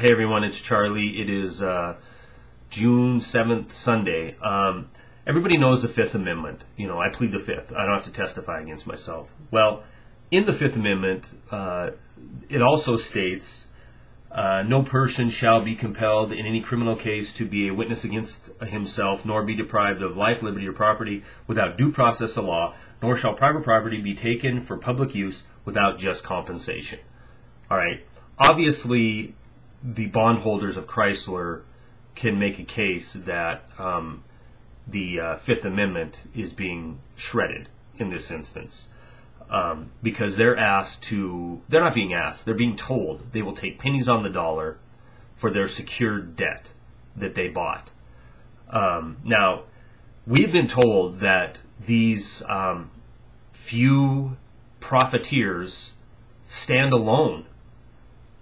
Hey everyone, it's Charlie. It is June 7th, Sunday. Everybody knows the Fifth Amendment. You know, I plead the Fifth. I don't have to testify against myself. Well, in the Fifth Amendment, it also states, no person shall be compelled in any criminal case to be a witness against himself, nor be deprived of life, liberty, or property without due process of law, nor shall private property be taken for public use without just compensation. All right. Obviously, the bondholders of Chrysler can make a case that the Fifth Amendment is being shredded in this instance because they're not being asked, they're being told they will take pennies on the dollar for their secured debt that they bought. Now, we've been told that these few profiteers stand alone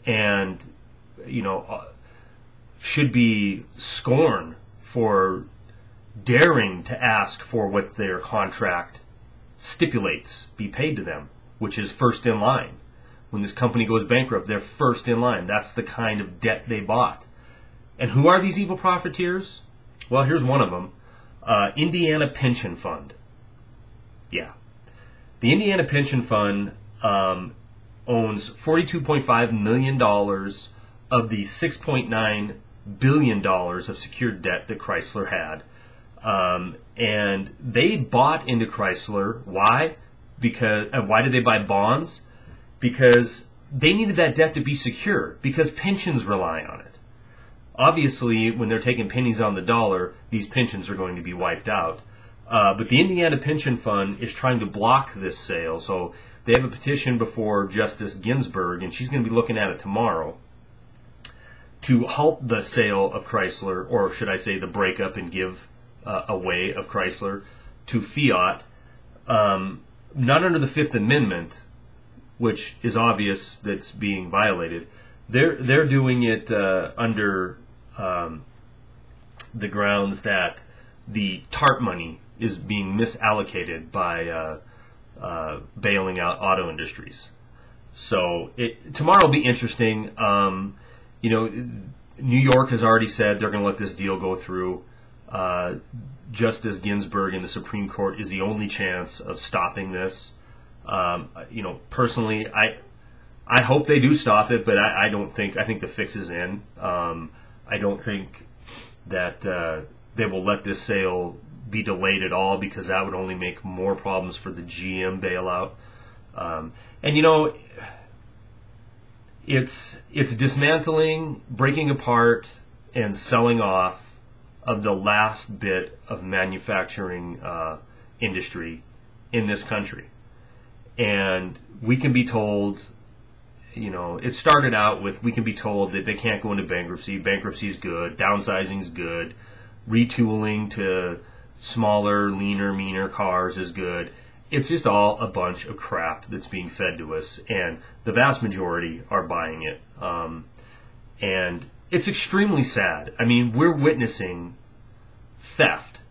and should be scorned for daring to ask for what their contract stipulates be paid to them, which is first in line. When this company goes bankrupt, they're first in line. That's the kind of debt they bought. And who are these evil profiteers? Well, here's one of them. Indiana Pension Fund. Yeah. The Indiana Pension Fund owns $42.5 million of the $6.9 billion of secured debt that Chrysler had. And they bought into Chrysler. Why? Why did they buy bonds? Because they needed that debt to be secure, because pensions rely on it. Obviously, when they're taking pennies on the dollar, these pensions are going to be wiped out. But the Indiana Pension Fund is trying to block this sale. So they have a petition before Justice Ginsburg, and she's going to be looking at it tomorrow, to halt the sale of Chrysler, or should I say the breakup and give away of Chrysler to Fiat, not under the Fifth Amendment, which is obvious that's being violated. They're doing it under the grounds that the TARP money is being misallocated by bailing out auto industries. So tomorrow will be interesting. New York has already said they're going to let this deal go through. Justice Ginsburg in the Supreme Court is the only chance of stopping this. Personally, I hope they do stop it, but I think the fix is in. I don't think that they will let this sale be delayed at all, because that would only make more problems for the GM bailout. It's dismantling, breaking apart, and selling off of the last bit of manufacturing industry in this country. And we can be told, it started out with, we can be told that they can't go into bankruptcy. Bankruptcy is good. Downsizing is good. Retooling to smaller, leaner, meaner cars is good. It's just all a bunch of crap that's being fed to us, and the vast majority are buying it. And it's extremely sad. I mean, we're witnessing theft.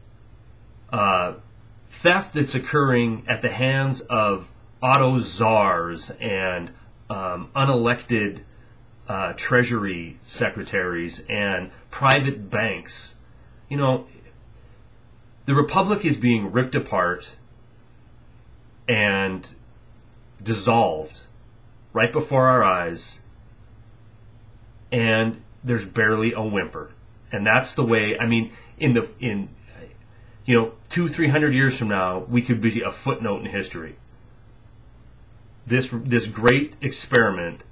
Theft that's occurring at the hands of auto czars and unelected treasury secretaries and private banks. The republic is being ripped apart and dissolved right before our eyes, and there's barely a whimper. And that's the way, in 200-300 years from now, we could be a footnote in history. This great experiment,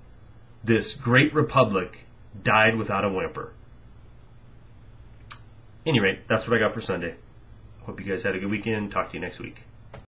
this great republic, died without a whimper. Anyway, that's what I got for Sunday. Hope you guys had a good weekend. Talk to you next week.